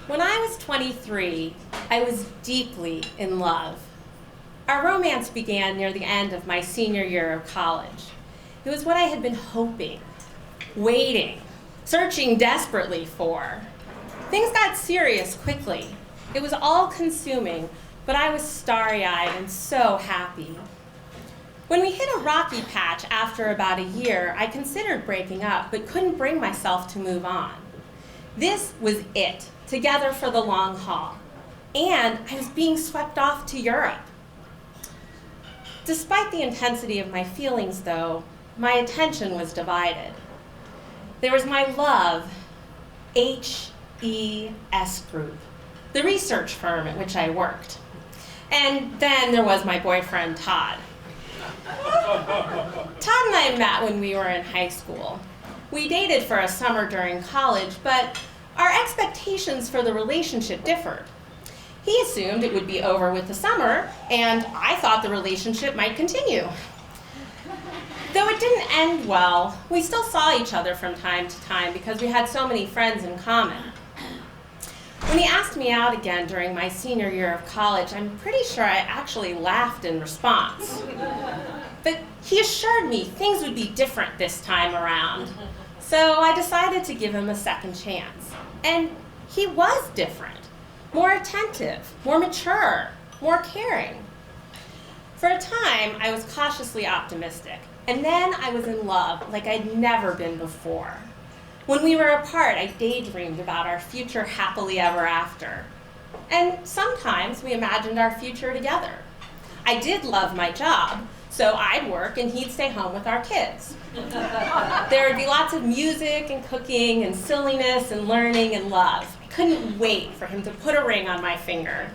When I was 23, I was deeply in love. Our romance began near the end of my senior year of college. It was what I had been hoping, waiting, searching desperately for. Things got serious quickly. It was all-consuming, but I was starry-eyed and so happy. When we hit a rocky patch after about a year, I considered breaking up, but couldn't bring myself to move on. This was it, together for the long haul. And I was being swept off to Europe. Despite the intensity of my feelings, though, my attention was divided. There was my love, HES Group, the research firm at which I worked. And then there was my boyfriend, Todd. Todd and I met when we were in high school. We dated for a summer during college, but our expectations for the relationship differed. He assumed it would be over with the summer, and I thought the relationship might continue. Though it didn't end well, we still saw each other from time to time because we had so many friends in common. When he asked me out again during my senior year of college, I'm pretty sure I actually laughed in response. But he assured me things would be different this time around. So I decided to give him a second chance. And he was different, more attentive, more mature, more caring. For a time, I was cautiously optimistic. And then I was in love like I'd never been before. When we were apart, I daydreamed about our future happily ever after. And sometimes we imagined our future together. I did love my job, so I'd work and he'd stay home with our kids. There would be lots of music and cooking and silliness and learning and love. I couldn't wait for him to put a ring on my finger.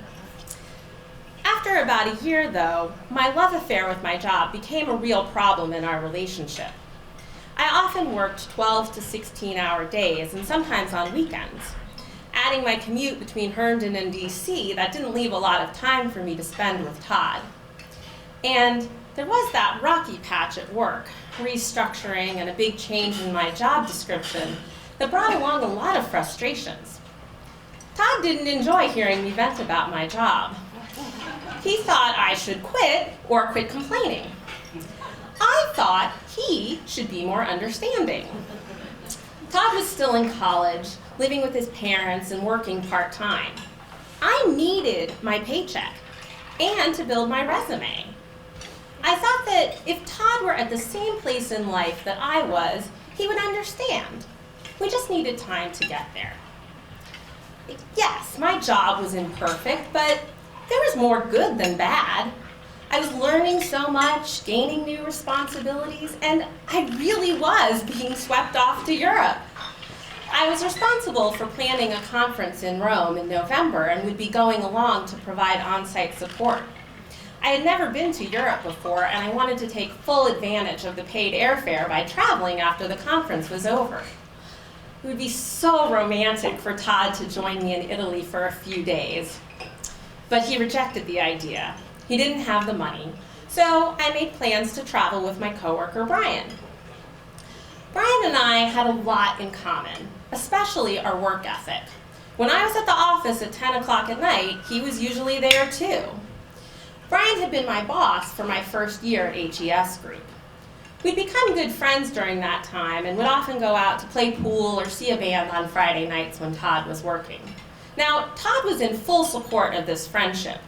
After about a year, though, my love affair with my job became a real problem in our relationship. I often worked 12 to 16-hour days and sometimes on weekends. Adding my commute between Herndon and DC, that didn't leave a lot of time for me to spend with Todd. And there was that rocky patch at work, restructuring and a big change in my job description that brought along a lot of frustrations. Todd didn't enjoy hearing me vent about my job. He thought I should quit or quit complaining. I thought he should be more understanding. Todd was still in college, living with his parents and working part-time. I needed my paycheck and to build my resume. I thought that if Todd were at the same place in life that I was, he would understand. We just needed time to get there. Yes, my job was imperfect, but there was more good than bad. I was learning so much, gaining new responsibilities, and I really was being swept off to Europe. I was responsible for planning a conference in Rome in November and would be going along to provide on-site support. I had never been to Europe before, and I wanted to take full advantage of the paid airfare by traveling after the conference was over. It would be so romantic for Todd to join me in Italy for a few days. But he rejected the idea. He didn't have the money, so I made plans to travel with my coworker, Brian. Brian and I had a lot in common, especially our work ethic. When I was at the office at 10 o'clock at night, he was usually there too. Brian had been my boss for my first year at HES Group. We'd become good friends during that time and would often go out to play pool or see a band on Friday nights when Todd was working. Now, Todd was in full support of this friendship.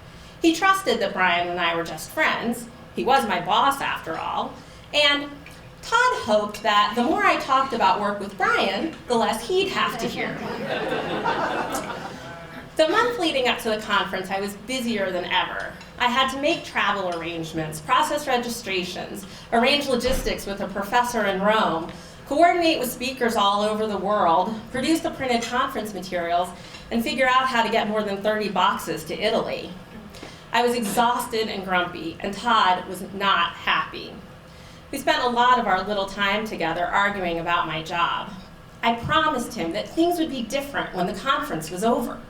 He trusted that Brian and I were just friends. He was my boss, after all. And Todd hoped that the more I talked about work with Brian, the less he'd have to hear. The month leading up to the conference, I was busier than ever. I had to make travel arrangements, process registrations, arrange logistics with a professor in Rome, coordinate with speakers all over the world, produce the printed conference materials, and figure out how to get more than 30 boxes to Italy. I was exhausted and grumpy, and Todd was not happy. We spent a lot of our little time together arguing about my job. I promised him that things would be different when the conference was over.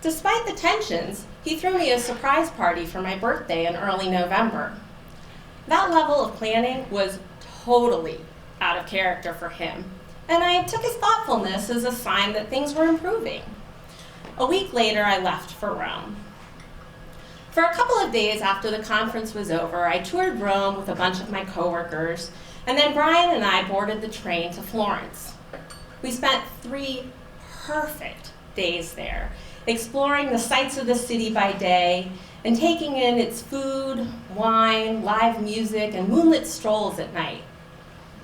Despite the tensions, he threw me a surprise party for my birthday in early November. That level of planning was totally out of character for him, and I took his thoughtfulness as a sign that things were improving. A week later, I left for Rome. For a couple of days after the conference was over, I toured Rome with a bunch of my coworkers, and then Brian and I boarded the train to Florence. We spent 3 perfect days there, exploring the sights of the city by day and taking in its food, wine, live music, and moonlit strolls at night.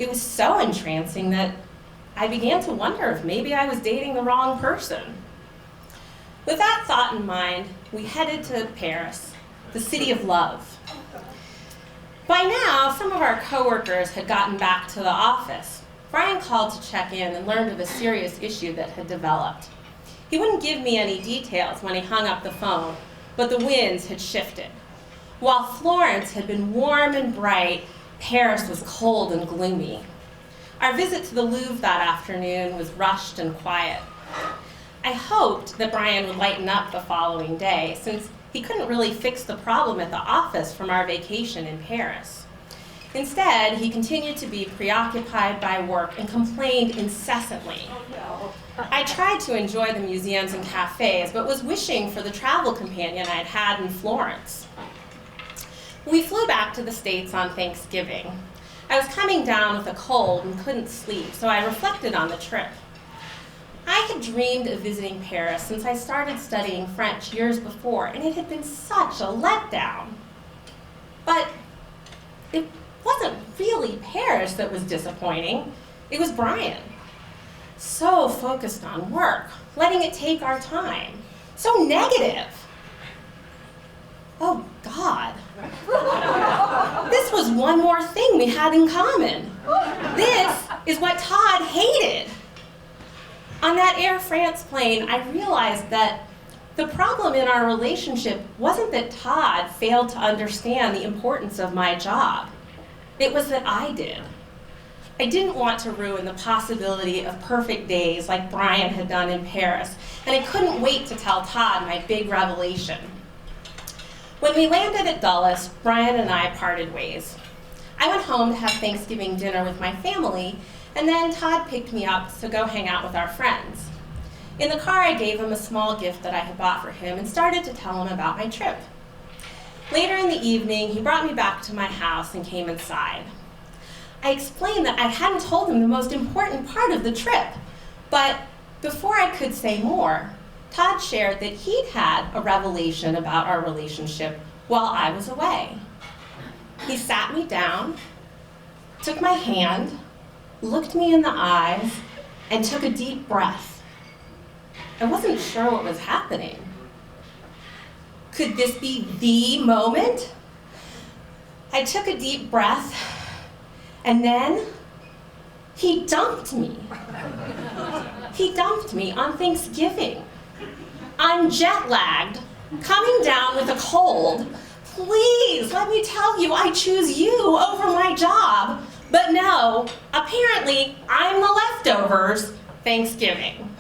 It was so entrancing that I began to wonder if maybe I was dating the wrong person. With that thought in mind, we headed to Paris, the city of love. By now, some of our coworkers had gotten back to the office. Brian called to check in and learned of a serious issue that had developed. He wouldn't give me any details when he hung up the phone, but the winds had shifted. While Florence had been warm and bright, Paris was cold and gloomy. Our visit to the Louvre that afternoon was rushed and quiet. I hoped that Brian would lighten up the following day, since he couldn't really fix the problem at the office from our vacation in Paris. Instead, he continued to be preoccupied by work and complained incessantly. I tried to enjoy the museums and cafes, but was wishing for the travel companion I'd had in Florence. We flew back to the States on Thanksgiving. I was coming down with a cold and couldn't sleep, so I reflected on the trip. I had dreamed of visiting Paris since I started studying French years before, and it had been such a letdown. But it wasn't really Paris that was disappointing. It was Brian. So focused on work, letting it take our time. So negative. Oh, God. This was one more thing we had in common. This is what Todd hated. On that Air France plane, I realized that the problem in our relationship wasn't that Todd failed to understand the importance of my job. It was that I did. I didn't want to ruin the possibility of perfect days like Brian had done in Paris, and I couldn't wait to tell Todd my big revelation. When we landed at Dulles, Brian and I parted ways. I went home to have Thanksgiving dinner with my family, and then Todd picked me up to go hang out with our friends. In the car, I gave him a small gift that I had bought for him and started to tell him about my trip. Later in the evening, he brought me back to my house and came inside. I explained that I hadn't told him the most important part of the trip, but before I could say more, Todd shared that he'd had a revelation about our relationship while I was away. He sat me down, took my hand, looked me in the eyes, and took a deep breath. I wasn't sure what was happening. Could this be the moment? I took a deep breath, and then he dumped me. He dumped me on Thanksgiving. I'm jet-lagged, coming down with a cold. Please, let me tell you, I choose you over my job. But no, apparently I'm the leftovers Thanksgiving.